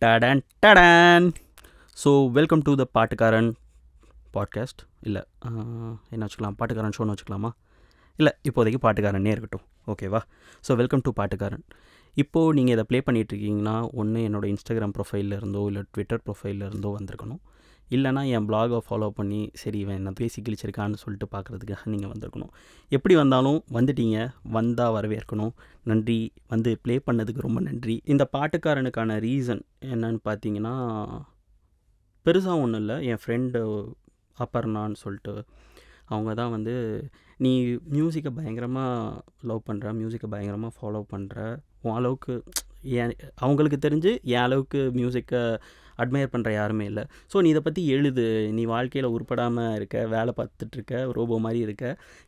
டடன் டடன். So welcome to the Pattukkaran podcast. இல்லை என்ன வச்சுக்கலாம், பாட்டுக்காரன் ஷோன்னு வச்சுக்கலாமா? இல்லை, இப்போதைக்கு பாட்டுக்காரனே இருக்கட்டும், ஓகேவா? So welcome to Pattukkaran. இப்போது நீங்கள் இதை ப்ளே பண்ணிகிட்ருக்கீங்கன்னா ஒன்று என்னோடய இன்ஸ்டாகிராம் ப்ரொஃபைலில் இருந்தோ இல்லை ட்விட்டர் ப்ரொஃபைலில் இருந்தோ வந்திருக்கணும். இல்லைனா என் பிளாகை ஃபாலோ பண்ணி சரி இவன் என்ன பேசி கிழிச்சிருக்கான்னு சொல்லிட்டு பார்க்குறதுக்காக நீங்கள் வந்திருக்கணும். எப்படி வந்தாலும் வந்துட்டீங்க, வந்தால் வரவேற்கணும். நன்றி, வந்து ப்ளே பண்ணதுக்கு ரொம்ப நன்றி. இந்த பாட்டுக்காரனுக்கான ரீசன் என்னன்னு பார்த்தீங்கன்னா பெருசாக ஒன்றும் இல்லை. என் ஃப்ரெண்டு அப்பர்ணான்னு சொல்லிட்டு அவங்க தான் வந்து, நீ மியூசிக்கை பயங்கரமாக லவ் பண்ணுற, மியூசிக்கை பயங்கரமாக ஃபாலோ பண்ணுற, உன் அளவுக்கு ஏன் அவங்களுக்கு தெரிஞ்சு என் அளவுக்கு மியூசிக்கை அட்மையர் பண்ணுற யாருமே இல்லை. ஸோ நீ இதை பற்றி எழுது, நீ வாழ்க்கையில் உருப்படாமல் இருக்க, வேலை பார்த்துட்ருக்க, ரோபோ மாதிரி இருக்க,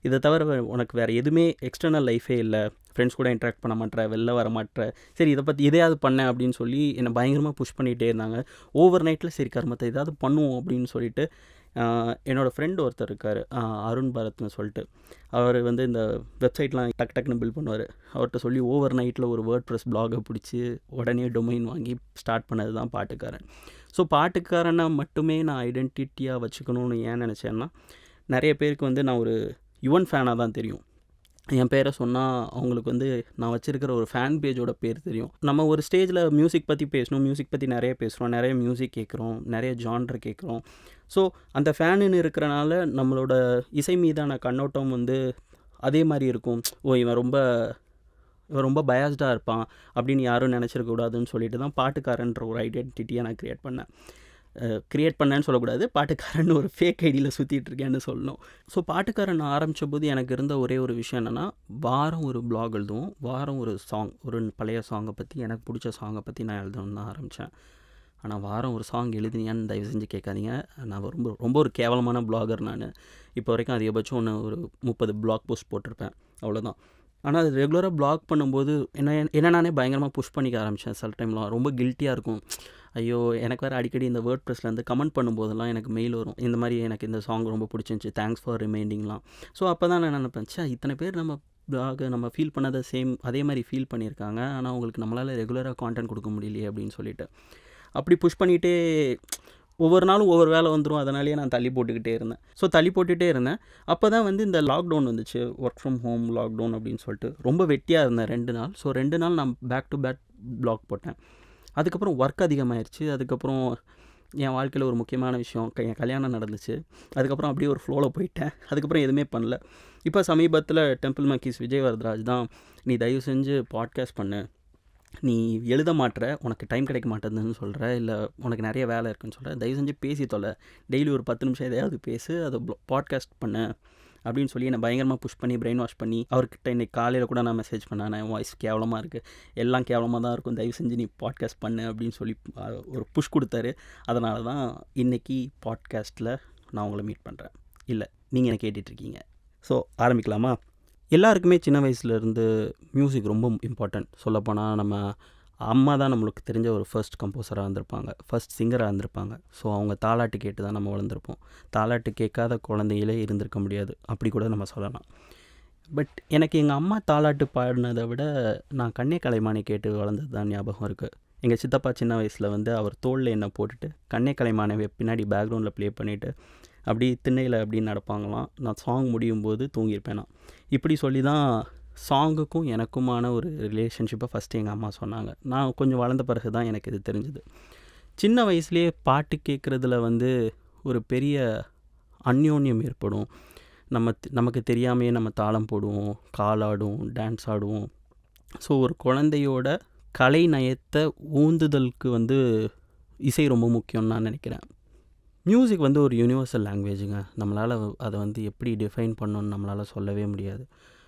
இதை தவிர உனக்கு வேறு எதுவுமே எக்ஸ்டர்னல் லைஃபே இல்லை, ஃப்ரெண்ட்ஸ் கூட இன்ட்ராக்ட் பண்ண மாட்டேற, வெளில வர மாட்டேற, சரி இதை பற்றி எதையாவது பண்ணேன் அப்படின்னு சொல்லி என்னை பயங்கரமாக புஷ் பண்ணிகிட்டே இருந்தாங்க. ஓவர் நைட்டில் சரி கர்மத்தை ஏதாவது பண்ணுவோம் அப்படின்னு சொல்லிட்டு என்னோடய ஃப்ரெண்டு ஒருத்தர் இருக்கார், அருண் பரத்னு சொல்லிட்டு. அவர் வந்து இந்த வெப்சைட்லாம் டக்குன்னு பில்ட் பண்ணுவார். அவர்கிட்ட சொல்லி ஓவர் நைட்டில் ஒரு வேர்ட் ப்ரெஸ் பிளாகை பிடிச்சி உடனே டொமைன் வாங்கி ஸ்டார்ட் பண்ணது தான் பாட்டுக்காரன். ஸோ பாட்டுக்காரனை மட்டுமே நான் ஐடென்டிட்டியாக வச்சுக்கணும்னு ஏன் நினச்சேன்னா, நிறைய பேருக்கு வந்து நான் ஒரு யுவன் ஃபேனாக தான் தெரியும். என் பேரை சொன்னால் அவங்களுக்கு வந்து நான் வச்சுருக்கிற ஒரு ஃபேன் பேஜோட பேர் தெரியும். நம்ம ஒரு ஸ்டேஜில் மியூசிக் பற்றி பேசணும், மியூசிக் பற்றி நிறைய பேசுகிறோம், நிறைய மியூசிக் கேட்குறோம், நிறைய ஜான்ரு கேட்குறோம். ஸோ அந்த ஃபேனுன்னு இருக்கிறனால நம்மளோட இசை மீதான கண்ணோட்டம் வந்து அதே மாதிரி இருக்கும். இவன் ரொம்ப பயாஸ்டாக இருப்பான் அப்படின்னு யாரும் நினச்சிருக்கக்கூடாதுன்னு சொல்லிட்டு தான் பாட்டுக்காரன்ற ஒரு ஐடென்டிட்டியை நான் க்ரியேட் பண்ணேன்னு சொல்லக்கூடாது, பாட்டுக்காரன் ஒரு ஃபேக் ஐடியில் சுற்றிட்டுருக்கேன்னு சொல்லணும். ஸோ பாட்டுக்காரன் ஆரம்பித்த போது எனக்கு இருந்த ஒரே ஒரு விஷயம் என்னென்னா, வாரம் ஒரு பிளாக் எழுதுவோம், வாரம் ஒரு சாங், ஒரு பழைய சாங்கை பற்றி, எனக்கு பிடிச்ச சாங்கை பற்றி நான் எழுதணும்னு தான் ஆரம்பித்தேன். ஆனால் வாரம் ஒரு சாங் எழுதினியான்னு தயவு செஞ்சு கேட்காதீங்க. நான் ரொம்ப ஒரு கேவலமான பிளாகர். நான் இப்போ வரைக்கும் அதிகபட்சம் ஒரு 30 பிளாக் போஸ்ட் போட்டிருப்பேன், அவ்வளோதான். ஆனால் அது ரெகுலராக பிளாக் பண்ணும்போது என்ன நானே பயங்கரமாக புஷ் பண்ணிக்க ஆரம்பித்தேன். சில டைம்லாம் ரொம்ப கில்ட்டியாக இருக்கும். ஐயோ, எனக்கு வேறு அடிக்கடி இந்த வேர்ட் ப்ரெஸ்லேருந்து கமெண்ட் பண்ணும்போதெல்லாம் எனக்கு மெயில் வரும், இந்த மாதிரி எனக்கு இந்த சாங் ரொம்ப பிடிச்சிருந்துச்சி, தேங்க்ஸ் ஃபார் ரிமைண்டிங்லாம். ஸோ அப்போ தான் நான் நினைப்பேன், இத்தனை பேர் நம்ம பிளாக் நம்ம ஃபீல் பண்ணதை அதே மாதிரி ஃபீல் பண்ணியிருக்காங்க, ஆனால் அவங்களுக்கு நம்மளால் ரெகுலராக கான்டென்ட் கொடுக்க முடியலையே அப்படின்னு சொல்லிட்டு அப்படி புஷ் பண்ணிகிட்டே ஒவ்வொரு நாளும் ஒவ்வொரு வேலை வந்துடும். அதனாலேயே நான் தள்ளி போட்டுகிட்டே இருந்தேன். அப்போ தான் வந்து இந்த லாக்டவுன் வந்துச்சு, ஒர்க் ஃப்ரம் ஹோம் லாக்டவுன் அப்படின்னு சொல்லிட்டு ரொம்ப வெட்டியாக இருந்தேன் 2 நாள். ஸோ 2 நாள் நான் பேக் டு பேக் பிளாக் போட்டேன். அதுக்கப்புறம் ஒர்க் அதிகமாகிடுச்சு. அதுக்கப்புறம் என் வாழ்க்கையில் ஒரு முக்கியமான விஷயம், என் கல்யாணம் நடந்துச்சு. அதுக்கப்புறம் அப்படியே ஒரு ஃப்ளோவில் போயிட்டேன். அதுக்கப்புறம் எதுவுமே பண்ணல. இப்போ சமீபத்தில் டெம்பிள் மக்கீஸ் விஜய் வரதராஜ் தான், நீ தயவு செஞ்சு பாட்காஸ்ட் பண்ணு, நீ எழுத மாட்டுற, உனக்கு டைம் கிடைக்க மாட்டேதுன்னு சொல்கிற, இல்லை உனக்கு நிறைய வேலை இருக்குன்னு சொல்கிற, தயவு செஞ்சு பேசி தொலை, டெய்லி ஒரு 10 நிமிஷம் எதையாவது பேசு, அதை பாட்காஸ்ட் பண்ணு அப்படின்னு சொல்லி என்னை பயங்கரமாக புஷ் பண்ணி பிரெயின் வாஷ் பண்ணி, அவர்கிட்ட இன்றைக்கி காலையில் கூட நான் மெசேஜ் பண்ணேன், என் வாய்ஸ் கேவலமாக இருக்குது, எல்லாம் கேவலமாக தான் இருக்கும், தயவு செஞ்சு நீ பாட்காஸ்ட் பண்ணு அப்படின்னு சொல்லி ஒரு புஷ் கொடுத்தாரு. அதனால தான் இன்றைக்கி பாட்காஸ்ட்டில் நான் உங்களை மீட் பண்ணுறேன். இல்லை, நீங்கள் என்ன கேட்டுட்ருக்கீங்க. ஸோ ஆரம்பிக்கலாமா? எல்லாருக்குமே சின்ன வயசுலேருந்து மியூசிக் ரொம்ப இம்பார்ட்டன்ட். சொல்லப்போனால் நம்ம அம்மா தான் நம்மளுக்கு தெரிஞ்ச ஒரு ஃபர்ஸ்ட் கம்போசராக இருந்திருப்பாங்க, ஃபர்ஸ்ட் சிங்கராக இருந்திருப்பாங்க. ஸோ அவங்க தாலாட்டு கேட்டு தான் நம்ம வளர்ந்துருப்போம். தாலாட்டு கேட்காத குழந்தைகளே இருந்திருக்க முடியாது, அப்படி கூட நம்ம சொல்லலாம். பட் எனக்கு எங்கள் அம்மா தாலாட்டு பாடினதை விட நான் கண்ணே கலைமானி கேட்டு வளர்ந்தது தான் ஞாபகம் இருக்குது. எங்கள் சித்தப்பா சின்ன வயசில் வந்து அவர் தோளில் என்னை போட்டுட்டு கண்ணே கலைமானவை பின்னாடி பேக்ரவுண்டில் ப்ளே பண்ணிவிட்டு அப்படி திண்ணையில் அப்படி நடப்பாங்களாம். நான் சாங் முடியும் போது தூங்கியிருப்பேன். நான் இப்படி சொல்லி தான் சாங்குக்கும் எனக்குமான ஒரு ரிலேஷன்ஷிப்பை ஃபஸ்ட்டு எங்கள் அம்மா சொன்னாங்க. நான் கொஞ்சம் வளர்ந்த பிறகு தான் எனக்கு இது தெரிஞ்சுது. சின்ன வயசுலேயே பாட்டு கேட்குறதுல வந்து ஒரு பெரிய அந்யோன்யம் ஏற்படும். நமக்கு தெரியாமையே நம்ம தாளம் போடுவோம், காலாடுவோம், டான்ஸ் ஆடுவோம். ஸோ ஒரு குழந்தையோட கலை நயத்தை ஊந்துதலுக்கு வந்து இசை ரொம்ப முக்கியம்னு நான் நினைக்கிறேன். மியூசிக் வந்து ஒரு யூனிவர்சல் லாங்குவேஜுங்க. நம்மளால் அதை வந்து எப்படி டிஃபைன் பண்ணணுன்னு நம்மளால் சொல்லவே முடியாது.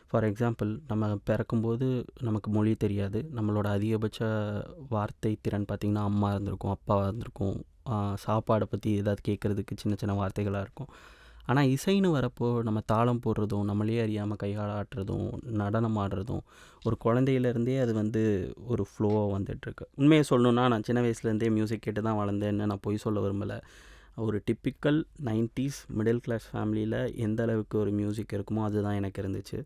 ஃபார் எக்ஸாம்பிள், நம்ம பிறக்கும்போது நமக்கு மொழி தெரியாது. நம்மளோட அதிகபட்ச வார்த்தை திறன் பார்த்திங்கன்னா அம்மா இருந்திருக்கும், அப்பா இருந்திருக்கும், சாப்பாடை பற்றி ஏதாவது கேட்குறதுக்கு சின்ன சின்ன வார்த்தைகளாக இருக்கும். ஆனால் இசைன்னு வரப்போ நம்ம தாளம் போடுறதும், நம்மளே அறியாமல் கையால் ஆட்டுறதும், நடனம் ஆடுறதும், ஒரு குழந்தையிலேருந்தே அது வந்து ஒரு ஃப்ளோவாக வந்துட்டுருக்கு. உண்மையை சொல்லணுன்னா நான் சின்ன வயசுலேருந்தே மியூசிக் கேட்டு தான் வளர்ந்தேன்னு நான் பொய் சொல்ல விரும்பலை. ஒரு டிப்பிக்கல் 90s மிடில் கிளாஸ் ஃபேமிலியில் எந்த அளவுக்கு ஒரு மியூசிக் இருக்குமோ அதுதான் எனக்கு இருந்துச்சு.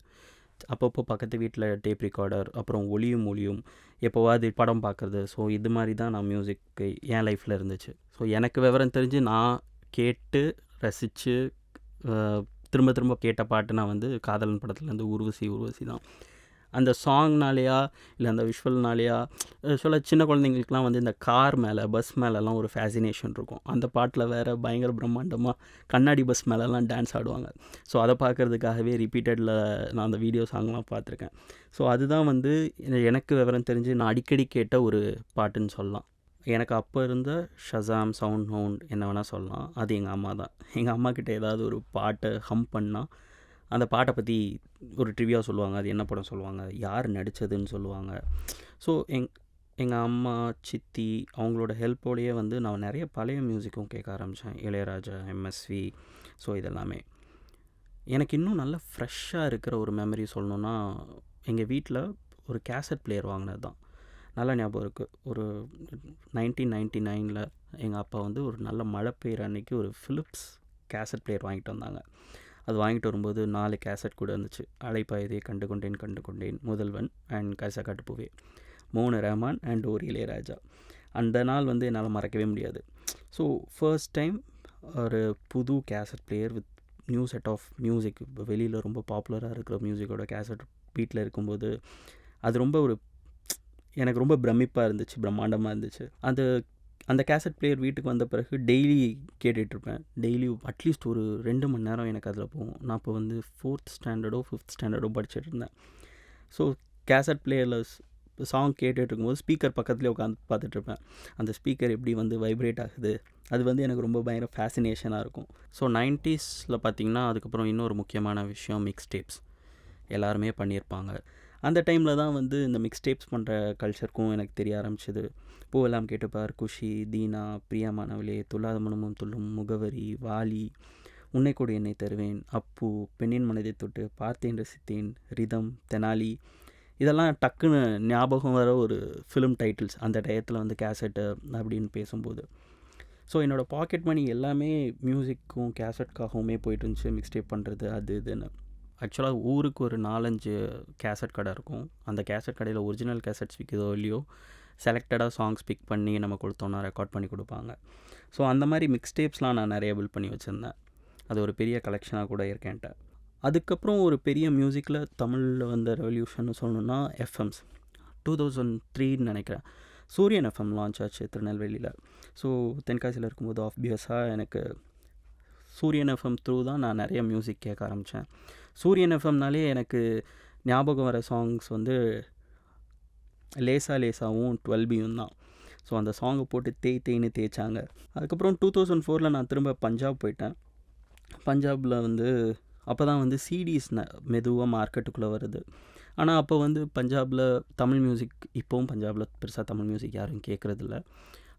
அப்பப்போ பக்கத்து வீட்டில் டேப் ரெக்கார்டர், அப்புறம் ஒளியும் எப்போவாது படம் பார்க்குறது. ஸோ இது மாதிரி தான் நான் மியூசிக்கு என் லைஃப்பில் இருந்துச்சு. ஸோ எனக்கு விவரம் தெரிஞ்சு நான் கேட்டு ரசித்து திரும்ப திரும்ப கேட்ட பாட்டு நான் வந்து காதலன் படத்துலேருந்து ஊர்வசி தான். அந்த சாங்னாலேயா இல்லை அந்த விஷுவல்னாலேயா சொல்ல சின்ன குழந்தைங்களுக்குலாம் வந்து இந்த கார் மேலே பஸ் மேலெலாம் ஒரு ஃபேசினேஷன் இருக்கும். அந்த பாட்டில் வேறு பயங்கர பிரம்மாண்டமாக கண்ணாடி பஸ் மேலெலாம் டான்ஸ் ஆடுவாங்க. ஸோ அதை பார்க்குறதுக்காகவே ரிப்பீட்டடில் நான் அந்த வீடியோ சாங்லாம் பார்த்துருக்கேன். ஸோ அதுதான் வந்து எனக்கு விவரம் தெரிஞ்சு நான் அடிக்கடி கேட்ட ஒரு பாட்டுன்னு சொல்லலாம். எனக்கு அப்போ இருந்த ஷசாம், சவுண்ட் ஹவுண்ட் என்ன வேணால் சொல்லலாம். அது எங்கள் அம்மா தான். எங்கள் அம்மாக்கிட்ட ஏதாவது ஒரு பாட்டை ஹம் பண்ணால் அந்த பாட்டை பற்றி ஒரு ட்ரிவியா சொல்லுவாங்க. அது என்ன படம் சொல்லுவாங்க, யார் நடித்ததுன்னு சொல்லுவாங்க. ஸோ எங்கள் அம்மா, சித்தி அவங்களோட ஹெல்ப்போடையே வந்து நான் நிறைய பழைய மியூசிக்கும் கேட்க ஆரம்பித்தேன். இளையராஜா, எம்எஸ்வி. ஸோ இதெல்லாமே எனக்கு இன்னும் நல்லா ஃப்ரெஷ்ஷாக இருக்கிற ஒரு மெமரி சொல்லணுன்னா, எங்கள் வீட்டில் ஒரு கேசட் பிளேயர் வாங்கினது தான். நல்லா ஞாபகம் இருக்குது. ஒரு 1999 எங்கள் அப்பா வந்து ஒரு நல்ல மழை பெய்கிற அன்றைக்கி ஒரு ஃபிலிப்ஸ் கேசட் பிளேயர் வாங்கிட்டு வந்தாங்க. அது வாங்கிட்டு வரும்போது 4 கேசட் கூட இருந்துச்சு. அலைப்பாயுதே, கண்டு கொண்டேன், முதல்வன் அண்ட் கரிசக்காட்டு பூவே, 3 ரஹ்மான் அண்ட் ஒரு இளையராஜா. அந்த நாள் வந்து என்னால் மறக்கவே முடியாது. ஸோ ஃபர்ஸ்ட் டைம் ஒரு புது cassette player with new set of music, இப்போ வெளியில் ரொம்ப பாப்புலராக இருக்கிற மியூசிக்கோட கேசட் வீட்டில் இருக்கும்போது அது ரொம்ப எனக்கு ரொம்ப பிரமிப்பாக இருந்துச்சு, பிரம்மாண்டமாக இருந்துச்சு. அந்த கேசட் பிளேயர் வீட்டுக்கு வந்த பிறகு டெய்லி கேட்டுட்ருப்பேன். டெய்லி அட்லீஸ்ட் ஒரு 2 மணி நேரம் எனக்கு அதில் போகும். நான் இப்போ வந்து 4th ஸ்டாண்டர்டோ 5th ஸ்டாண்டர்டோ படிச்சுட்டு இருந்தேன். ஸோ கேசட் பிளேயரில் சாங் கேட்டுட்டு இருக்கும்போது ஸ்பீக்கர் பக்கத்துலேயே உட்காந்து பார்த்துட்ருப்பேன். அந்த ஸ்பீக்கர் எப்படி வந்து வைப்ரேட் ஆகுது, அது வந்து எனக்கு ரொம்ப பயங்கர ஃபேசினேஷனாக இருக்கும். ஸோ 90s பார்த்திங்கன்னா அதுக்கப்புறம் இன்னொரு முக்கியமான விஷயம் மிக்ஸ் டேப்ஸ் எல்லாருமே பண்ணியிருப்பாங்க. அந்த டைமில் தான் வந்து இந்த மிக்ஸ் டேப்ஸ் பண்ணுற கல்ச்சருக்கும் எனக்கு தெரிய ஆரம்பிச்சிது. பூவெல்லாம் கேட்டுப்பார், குஷி, தீனா, பிரியமானவளே, துல்லாத மனமும் துள்ளும், முகவரி, வாலி, உன்னை கூட என்னை தருவேன், அப்பு, பெண்ணின் மனதை தொட்டு, பார்த்தேன் ரசித்தேன், ரிதம், தெனாலி, இதெல்லாம் டக்குன்னு ஞாபகம் வர ஒரு ஃபிலிம் டைட்டில்ஸ் அந்த டயத்தில் வந்து கேசட்டு அப்படின்னு பேசும்போது. ஸோ என்னோடய பாக்கெட் மணி எல்லாமே மியூசிக்கும் கேசட்காகவுமே போயிட்டு இருந்துச்சு. மிக்ஸ் டேப் பண்ணுறது அது இதுன்னு. ஆக்சுவலாக ஊருக்கு ஒரு 4-5 கேசட் கடை இருக்கும். அந்த கேசட் கடையில் ஒரிஜினல் கேசட்ஸ் விற்கிதோ இல்லையோ செலக்டடாக சாங்ஸ் பிக் பண்ணி நம்ம கொடுத்தோன்னா ரெக்கார்ட் பண்ணி கொடுப்பாங்க. ஸோ அந்த மாதிரி மிக்ஸ் டேப்ஸ்லாம் நான் நிறைய பில்ட் பண்ணி வச்சுருந்தேன். அது ஒரு பெரிய கலெக்ஷனாக கூட இருக்கேன்ட்ட. அதுக்கப்புறம் ஒரு பெரிய மியூசிக்கில் தமிழில் வந்த ரெவல்யூஷன் சொல்லணுன்னா எஃப்எம்ஸ் 2003 நினைக்கிறேன். சூரியன் எஃப்எம் லான்ச் ஆச்சு திருநெல்வேலியில். ஸோ தென்காசியில் இருக்கும்போது ஆஃபியஸாக எனக்கு சூரியன் எஃப்எம் த்ரூ தான் நான் நிறைய மியூசிக் கேட்க ஆரம்பித்தேன். சூரியன் எஃப்எம்னாலே எனக்கு ஞாபகம் வர சாங்ஸ் வந்து லேசா லேசாவும் 12பியும் தான். ஸோ அந்த சாங்கை போட்டு தேய்ன்னு தேய்ச்சாங்க. அதுக்கப்புறம் 2004 நான் திரும்ப பஞ்சாப் போயிட்டேன். பஞ்சாபில் வந்து அப்போ தான் வந்து சிடிஸ் மெதுவாக மார்க்கெட்டுக்குள்ளே வருது. ஆனால் அப்போ வந்து பஞ்சாபில் தமிழ் மியூசிக், இப்போவும் பஞ்சாபில் பெருசாக தமிழ் மியூசிக் யாரும் கேட்குறதில்ல.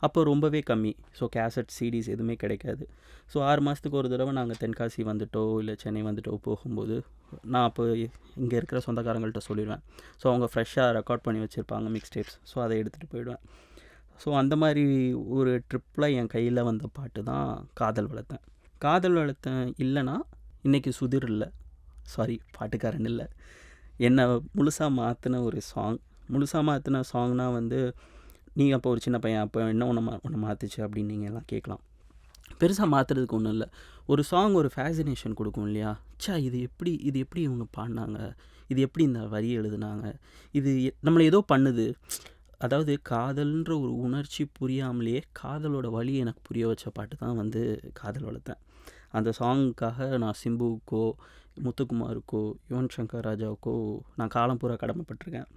அப்போ ரொம்பவே கம்மி. ஸோ கேசட், சிடிஸ் எதுவுமே கிடைக்காது. ஸோ 6 மாதத்துக்கு ஒரு தடவை நாங்கள் தென்காசி வந்துட்டோ இல்லை சென்னை வந்துட்டோ போகும்போது நான் அப்போ இங்கே இருக்கிற சொந்தக்காரங்கள்ட்ட சொல்லிடுவேன். ஸோ அவங்க ஃப்ரெஷ்ஷாக ரெக்கார்ட் பண்ணி வச்சுருப்பாங்க மிக்ஸ் டேப்ஸ். ஸோ அதை எடுத்துகிட்டு போயிடுவேன். ஸோ அந்த மாதிரி ஒரு ட்ரிப்பில் என் கையில் வந்த பாட்டு தான் காதல் வளர்த்தேன் இல்லைன்னா இன்றைக்கி சுதிர் இல்லை, சாரி பாட்டுக்காரன் இல்லை, என்னை முழுசாக மாற்றின ஒரு சாங். முழுசாக மாற்றின சாங்னால் வந்து நீங்கள் அப்போ ஒரு சின்ன பையன், அப்போ என்ன ஒன்று மாற்றுச்சு அப்படின்னு நீங்கள் எல்லாம் கேட்கலாம். பெருசாக மாற்றுறதுக்கு ஒன்றும் இல்லை. ஒரு சாங் ஒரு ஃபேசினேஷன் கொடுக்கும் இல்லையா. இது எப்படி இவங்க பாடினாங்க, இது எப்படி இந்த வரி எழுதுனாங்க, இது நம்மளை ஏதோ பண்ணுது. அதாவது காதல்ன்ற ஒரு உணர்ச்சி புரியாமலேயே காதலோட வழி எனக்கு புரிய வச்ச பாட்டு தான் வந்து காதல் வளர்த்தேன். அந்த சாங்குக்காக நான் சிம்புவுக்கோ முத்துக்குமாருக்கோ யுவன் சங்கர் ராஜாவுக்கோ நான் காலம் பூரா கடமைப்பட்டிருக்கேன்.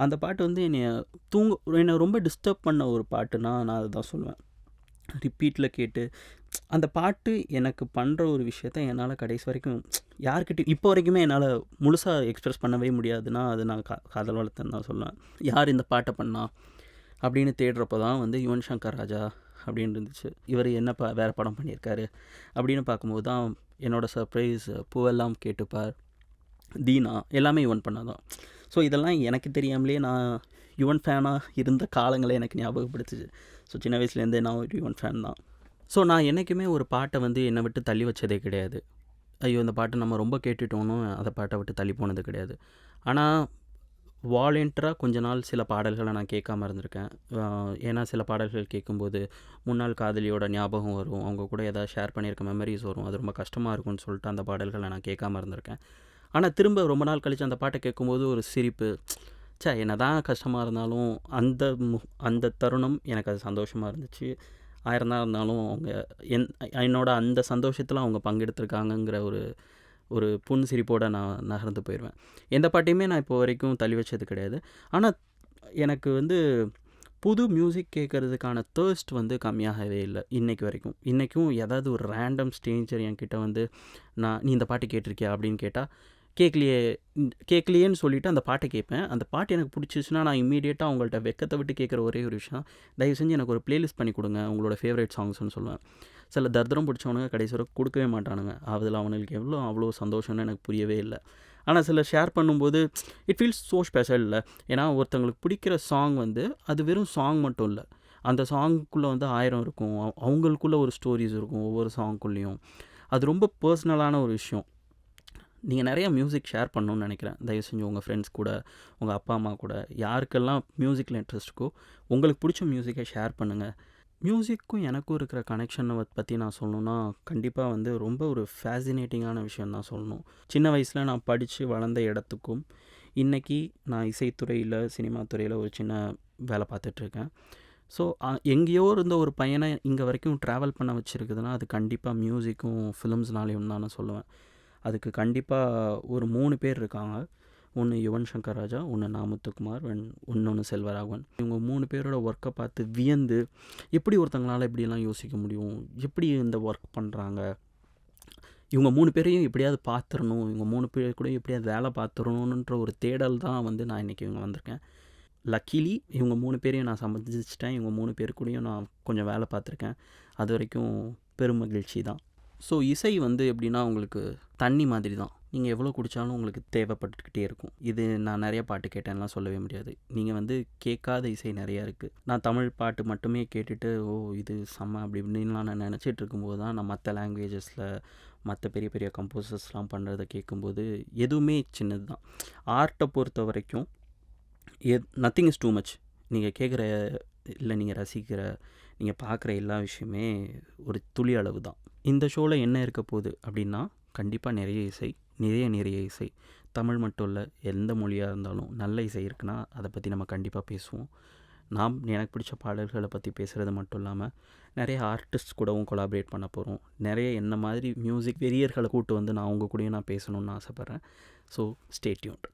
அந்த பாட்டு வந்து என்னை ரொம்ப டிஸ்டர்ப் பண்ண ஒரு பாட்டுனா நான் அதை தான் சொல்லுவேன். ரிப்பீட்டில் கேட்டு அந்த பாட்டு எனக்கு பண்ணுற ஒரு விஷயத்த என்னால் கடைசி வரைக்கும் யார்கிட்டையும் இப்போ வரைக்குமே என்னால் முழுசாக எக்ஸ்ப்ரெஸ் பண்ணவே முடியாதுன்னா அது நான் காதல் வளர்த்தேன்னு தான் சொல்லுவேன். யார் இந்த பாட்டை பண்ணா அப்படின்னு தேடுறப்போ தான் வந்து யுவன் சங்கர் ராஜா அப்படின்னு இருந்துச்சு. இவர் என்ன வேறு படம் பண்ணியிருக்காரு அப்படின்னு பார்க்கும்போது தான் என்னோடய சர்ப்ரைஸ் பூவெல்லாம் கேட்டுப்பார், தீனா எல்லாமே யுவன் பண்ணாதான். ஸோ இதெல்லாம் எனக்கு தெரியாமலே நான் யுவன் ஃபேனாக இருந்த காலங்களை எனக்கு ஞாபகப்படுத்துச்சு. ஸோ சின்ன வயசுலேருந்தே நான் ஒரு யுவன் ஃபேன் தான். ஸோ நான் என்றைக்குமே ஒரு பாட்டை வந்து என்னை விட்டு தள்ளி வச்சதே கிடையாது. ஐயோ இந்த பாட்டு நம்ம ரொம்ப கேட்டுட்டோன்னு அந்த பாட்டை விட்டு தள்ளி போனது கிடையாது. ஆனால் வாலண்டியராக கொஞ்ச நாள் சில பாடல்களை நான் கேட்காம இருந்திருக்கேன். ஏன்னா சில பாடல்கள் கேட்கும்போது முன்னாள் காதலியோட ஞாபகம் வரும், அவங்க கூட ஏதாவது ஷேர் பண்ணியிருக்க மெமரிஸ் வரும், அது ரொம்ப கஷ்டமாக இருக்கும்னு சொல்லிட்டு அந்த பாடல்களை நான் கேட்காம இருந்திருக்கேன். ஆனால் திரும்ப ரொம்ப நாள் கழித்து அந்த பாட்டை கேட்கும்போது ஒரு சிரிப்பு, ச்சே என்ன தான் கஷ்டமாக இருந்தாலும் அந்த அந்த தருணம் எனக்கு அது சந்தோஷமாக இருந்துச்சு. ஆயிரம் தான் இருந்தாலும் அவங்க என்னோட அந்த சந்தோஷத்தில் அவங்க பங்கெடுத்திருக்காங்கங்கிற ஒரு ஒரு புன்சிரிப்போடு நான் நகர்ந்து போயிடுவேன். எந்த பாட்டையுமே நான் இப்போ வரைக்கும் தள்ளி வச்சது கிடையாது. ஆனால் எனக்கு வந்து புது மியூசிக் கேட்குறதுக்கான தேர்ஸ்ட் வந்து கம்மியாகவே இல்லை இன்றைக்கு வரைக்கும். இன்றைக்கும் ஏதாவது ஒரு ரேண்டம் ஸ்ட்ரேஞ்சர் என்கிட்ட வந்து நீ இந்த பாட்டு கேட்டிருக்கியா அப்படின்னு கேட்டால் கேட்கலையேன்னு சொல்லிவிட்டு அந்த பாட்டை கேட்பேன். அந்த பாட்டு எனக்கு பிடிச்சிச்சுன்னா நான் இம்மீடியட்டாக அவங்கள்ட்ட வெக்கத்தை விட்டு கேட்குற ஒரே ஒரு விஷயம், தயவு செஞ்சு எனக்கு ஒரு ப்ளேலிஸ்ட் பண்ணி கொடுங்க உங்களோட ஃபேவரட் சாங்ஸ்னு சொல்லுவேன். சில தரித்திரம் பிடிச்சவனுங்க கடைசி வரை கொடுக்கவே மாட்டானுங்க. அதில் அவனுக்கு அவ்வளோ சந்தோஷம்னு எனக்கு புரியவே இல்லை. ஆனால் சில ஷேர் பண்ணும்போது இட் ஃபீல்ஸ் ஸோ ஸ்பெஷல் இல்லை. ஏன்னா ஒருத்தவங்களுக்கு பிடிக்கிற சாங் வந்து அது வெறும் சாங் மட்டும் இல்லை, அந்த சாங்குக்குள்ளே வந்து 1000 இருக்கும், அவங்களுக்குள்ளே ஒரு ஸ்டோரிஸ் இருக்கும் ஒவ்வொரு சாங்குக்குள்ளேயும். அது ரொம்ப பர்சனலான ஒரு விஷயம். நீங்கள் நிறையா மியூசிக் ஷேர் பண்ணணுன்னு நினைக்கிறேன். தயவு செஞ்சு உங்கள் ஃப்ரெண்ட்ஸ் கூட, உங்கள் அப்பா அம்மா கூட, யாருக்கெல்லாம் மியூசிக்கில் இன்ட்ரெஸ்ட் இருக்கோ உங்களுக்கு பிடிச்ச மியூசிக்கை ஷேர் பண்ணுங்கள். மியூசிக்கும் எனக்கும் இருக்கிற கனெக்ஷனை பற்றி நான் சொல்லணுன்னா கண்டிப்பாக வந்து ரொம்ப ஒரு ஃபேசினேட்டிங்கான விஷயம் தான் சொல்லணும். சின்ன வயசில் நான் படித்து வளர்ந்த இடத்துக்கும் இன்றைக்கி நான் இசைத்துறையில் சினிமா துறையில் ஒரு சின்ன வேலை பார்த்துட்ருக்கேன். ஸோ எங்கேயோ இருந்த ஒரு பையனை இங்கே வரைக்கும் ட்ராவல் பண்ண வச்சுருக்குதுன்னா அது கண்டிப்பாக மியூசிக்கும் ஃபிலிம்ஸ்னாலேயும் தான் நான் சொல்லுவேன். அதுக்கு கண்டிப்பாக ஒரு 3 பேர் இருக்காங்க. ஒன்று யுவன் சங்கர் ராஜா, ஒன்று நாமுத்துக்குமார், இன்னொன்று செல்வராகவன். இவங்க 3 பேரோட ஒர்க்கை பார்த்து வியந்து எப்படி ஒருத்தங்களால் இப்படியெல்லாம் யோசிக்க முடியும், எப்படி இந்த ஒர்க் பண்ணுறாங்க, இவங்க 3 பேரையும் எப்படியாவது பார்த்துடணும், இவங்க 3 பேர் கூட எப்படியாவது வேலை பார்த்துடணுன்ற ஒரு தேடல் தான் வந்து நான் இன்றைக்கி இவங்க வந்திருக்கேன். லக்கிலி இவங்க 3 பேரையும் நான் சம்மதிச்சிட்டேன். இவங்க 3 பேர் கூடயும் நான் கொஞ்சம் வேலை பார்த்துருக்கேன். அது வரைக்கும் பெரும் மகிழ்ச்சி தான். ஸோ இசை வந்து எப்படின்னா உங்களுக்கு தண்ணி மாதிரி தான். நீங்கள் எவ்வளோ குடித்தாலும் உங்களுக்கு தேவைப்பட்டுக்கிட்டே இருக்கும். இது நான் நிறைய பாட்டு கேட்டேன்லாம் சொல்லவே முடியாது. நீங்கள் வந்து கேட்காத இசை நிறையா இருக்குது. நான் தமிழ் பாட்டு மட்டுமே கேட்டுட்டு இது செம்ம அப்படி இப்படின்லாம் நான் நினச்சிட்டு இருக்கும்போது தான் நான் மற்ற லாங்குவேஜஸில் மற்ற பெரிய பெரிய கம்போசர்ஸ்லாம் பண்ணுறதை கேட்கும்போது எதுவுமே சின்னது தான். ஆர்ட்டை பொறுத்த வரைக்கும் நத்திங் இஸ் டூ மச். நீங்கள் கேட்குற இல்லை நீங்கள் ரசிக்கிற நீங்கள் பார்க்குற எல்லா விஷயமே ஒரு துளி அளவு தான். இந்த ஷோவில் என்ன இருக்க போகுது அப்படின்னா கண்டிப்பாக நிறைய இசை தமிழ் மட்டும் இல்லை, எந்த மொழியாக இருந்தாலும் நல்ல இசை இருக்குன்னா அதை பற்றி நம்ம கண்டிப்பாக பேசுவோம். எனக்கு பிடிச்ச பாடல்களை பற்றி பேசுகிறது மட்டும் இல்லாமல் நிறைய ஆர்டிஸ்ட் கூடவும் கொலாபரேட் பண்ண போகிறோம். நிறைய என்ன மாதிரி மியூசிக் வெறியர்களை கூட்டு வந்து நான் அவங்க கூடயும் நான் பேசணுன்னு ஆசைப்பட்றேன். So stay tuned.